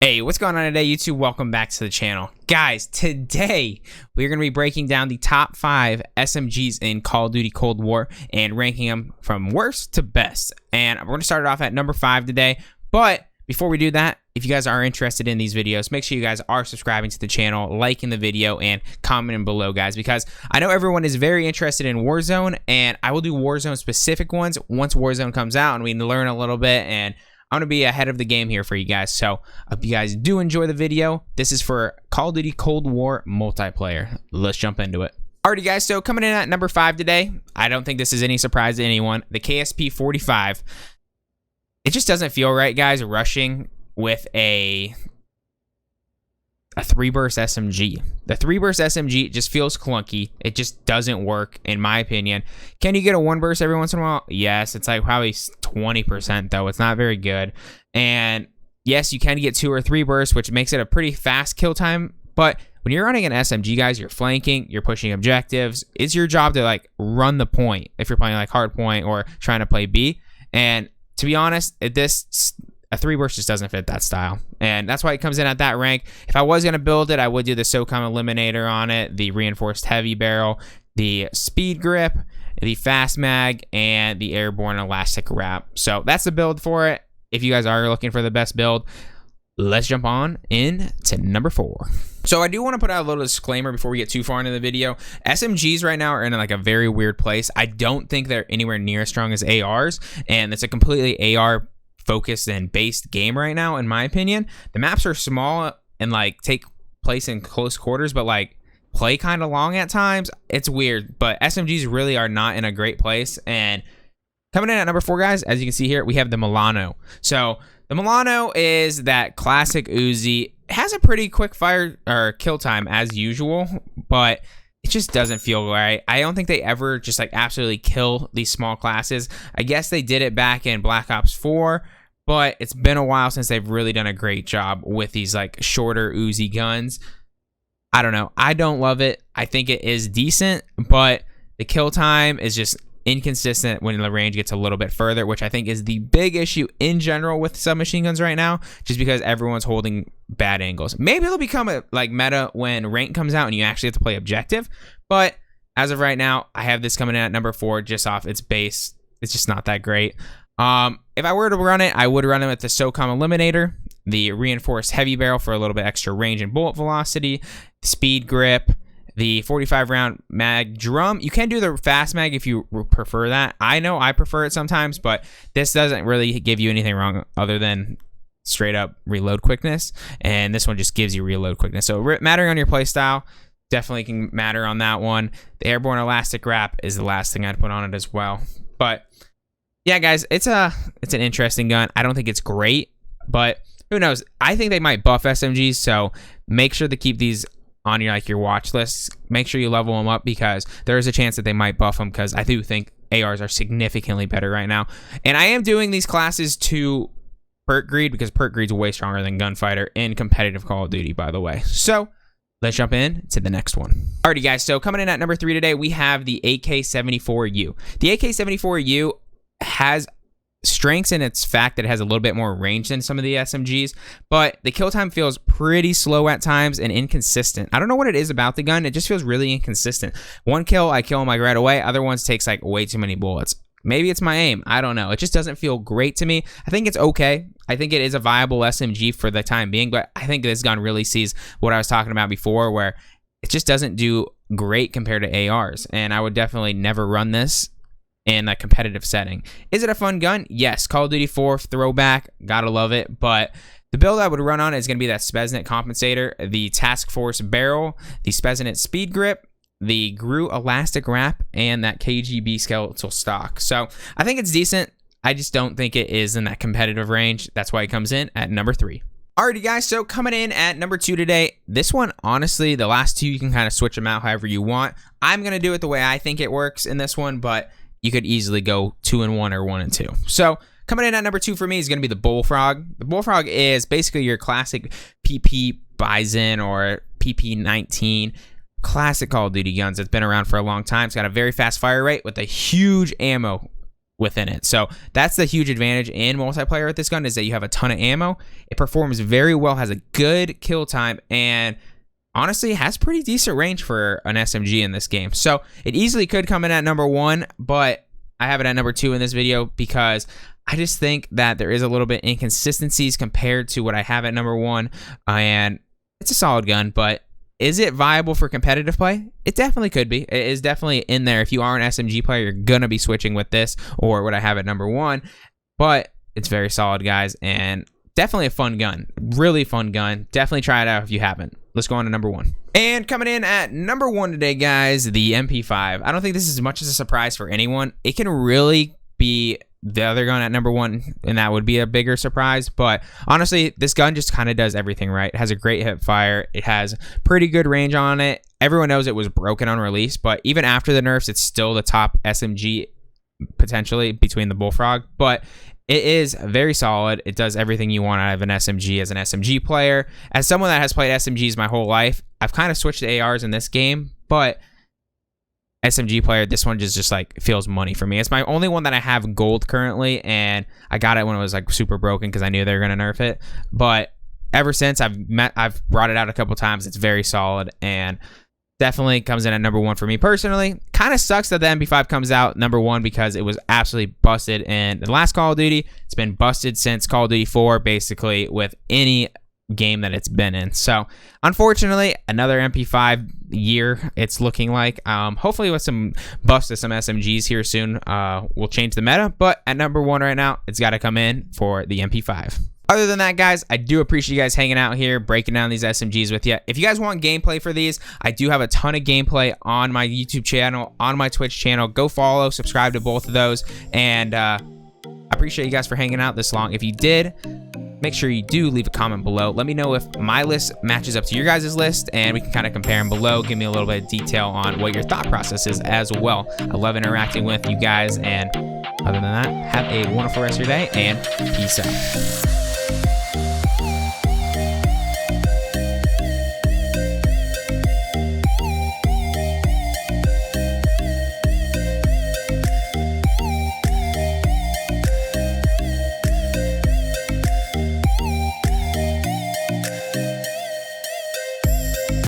Hey, what's going on today, YouTube? Welcome back to the channel. Guys, today we're going to be breaking down the top 5 SMGs in Call of Duty Cold War and ranking them from worst to best. And we're going to start it off at number 5 today. But before we do that, if you guys are interested in these videos, make sure you guys are subscribing to the channel, liking the video, and commenting below, guys, because I know everyone is very interested in Warzone, and I will do Warzone specific ones once Warzone comes out and we learn a little bit, and I'm going to be ahead of the game here for you guys. So I hope you guys do enjoy the video. This is for Call of Duty Cold War multiplayer. Let's jump into it. Alrighty, guys, so coming in at number 5 today, I don't think this is any surprise to anyone, the KSP-45. It just doesn't feel right, guys, rushing with a 3-burst SMG. The 3-burst SMG just feels clunky. It just doesn't work, in my opinion. Can you get a 1-burst every once in a while? Yes, it's like probably 20%, though. It's not very good. And yes, you can get 2 or 3 bursts, which makes it a pretty fast kill time. But when you're running an SMG, guys, you're flanking, you're pushing objectives. It's your job to, like, run the point if you're playing, like, hard point or trying to play B. And to be honest, a 3-burst just doesn't fit that style, and that's why it comes in at that rank. If I was going to build it, I would do the SOCOM Eliminator on it, the reinforced heavy barrel, the speed grip, the fast mag, and the airborne elastic wrap. So that's the build for it. If you guys are looking for the best build, let's jump on in to number 4. So I do want to put out a little disclaimer before we get too far into the video. SMGs right now are in like a very weird place. I don't think they're anywhere near as strong as ARs, and it's a completely AR focused and based game right now, in my opinion. The maps are small and like take place in close quarters, but like play kind of long at times. It's weird, but SMGs really are not in a great place. And coming in at number 4, guys, as you can see here, we have the Milano. So the Milano is that classic Uzi. It has a pretty quick fire or kill time as usual, but it just doesn't feel right. I don't think they ever just like absolutely kill these small classes. I guess they did it back in Black Ops 4, but it's been a while since they've really done a great job with these like shorter Uzi guns. I don't know. I don't love it. I think it is decent, but the kill time is just inconsistent when the range gets a little bit further, which I think is the big issue in general with submachine guns right now, just because everyone's holding bad angles. Maybe it'll become a like meta when rank comes out and you actually have to play objective, but as of right now, I have this coming in at number 4 just off its base. It's just not that great. If I were to run it, I would run it with the SOCOM Eliminator, the reinforced heavy barrel for a little bit extra range and bullet velocity, speed grip, the 45 round mag drum. You can do the fast mag if you prefer that. I know I prefer it sometimes, but this doesn't really give you anything wrong other than straight up reload quickness, and this one just gives you reload quickness. So mattering on your playstyle, definitely can matter on that one. The airborne elastic wrap is the last thing I'd put on it as well. But yeah, guys, it's an interesting gun. I don't think it's great, but who knows? I think they might buff SMGs, so make sure to keep these on your watch list. Make sure you level them up, because there is a chance that they might buff them, because I do think ARs are significantly better right now. And I am doing these classes to perk greed, because perk greed's way stronger than gunfighter in competitive Call of Duty, by the way. So let's jump in to the next one. Alrighty, guys, so coming in at number 3 today, we have the AK-74U. The AK-74U has strengths in its fact that it has a little bit more range than some of the SMGs, but the kill time feels pretty slow at times and inconsistent. I don't know what it is about the gun. It just feels really inconsistent. One kill, I kill him like right away. Other ones takes like way too many bullets. Maybe it's my aim. I don't know. It just doesn't feel great to me. I think it's okay. I think it is a viable SMG for the time being, but I think this gun really sees what I was talking about before, where it just doesn't do great compared to ARs, and I would definitely never run this in a competitive setting. Is it a fun gun? Yes. Call of Duty 4 throwback, gotta love it. But the build I would run on is going to be that Speznet compensator, the Task Force barrel, the Speznet speed grip, the GRU elastic wrap, and that KGB skeletal stock. So I think it's decent. I just don't think it is in that competitive range. That's why it comes in at number 3. Alrighty, guys, so coming in at number 2 today, this one, honestly, the last two, you can kind of switch them out however you want. I'm going to do it the way I think it works in this one, but you could easily go 2 and 1 or 1 and 2. So coming in at number 2 for me is going to be the Bullfrog. The Bullfrog is basically your classic PP Bison or PP-19 classic Call of Duty guns that's been around for a long time. It's got a very fast fire rate with a huge ammo within it. So that's the huge advantage in multiplayer with this gun, is that you have a ton of ammo. It performs very well, has a good kill time, and honestly has pretty decent range for an SMG in this game. So it easily could come in at number 1, but I have it at number 2 in this video because I just think that there is a little bit inconsistencies compared to what I have at number 1, and it's a solid gun, but is it viable for competitive play? It definitely could be. It is definitely in there. If you are an SMG player, you're going to be switching with this or what I have at number 1. But it's very solid, guys, and definitely a fun gun. Really fun gun. Definitely try it out if you haven't. Let's go on to number 1. And coming in at number 1 today, guys, the MP5. I don't think this is as much as a surprise for anyone. It can really be the other gun at number 1, and that would be a bigger surprise. But honestly, this gun just kind of does everything right. It has a great hip fire. It has pretty good range on it. Everyone knows it was broken on release, but even after the nerfs, it's still the top SMG potentially between the Bullfrog. But it is very solid. It does everything you want out of an SMG as an SMG player. As someone that has played SMGs my whole life, I've kind of switched to ARs in this game, but SMG player, this one just like feels money for me. It's my only one that I have gold currently, and I got it when it was like super broken because I knew they were gonna nerf it. But ever since I've brought it out a couple times, it's very solid and definitely comes in at number 1 for me personally. Kind of sucks that the MP5 comes out number 1 because it was absolutely busted in the last Call of Duty. It's been busted since Call of Duty 4, basically with any game that it's been in. So unfortunately, another MP5 year it's looking like. Hopefully with some buffs to some SMGs here soon, we'll change the meta. But at number 1 right now, it's got to come in for the MP5. Other than that, guys, I do appreciate you guys hanging out here, breaking down these SMGs with you. If you guys want gameplay for these, I do have a ton of gameplay on my YouTube channel, on my Twitch channel. Go follow, subscribe to both of those, and I appreciate you guys for hanging out this long. If you did, make sure you do leave a comment below. Let me know if my list matches up to your guys' list, and we can kind of compare them below. Give me a little bit of detail on what your thought process is as well. I love interacting with you guys, and other than that, have a wonderful rest of your day, and peace out.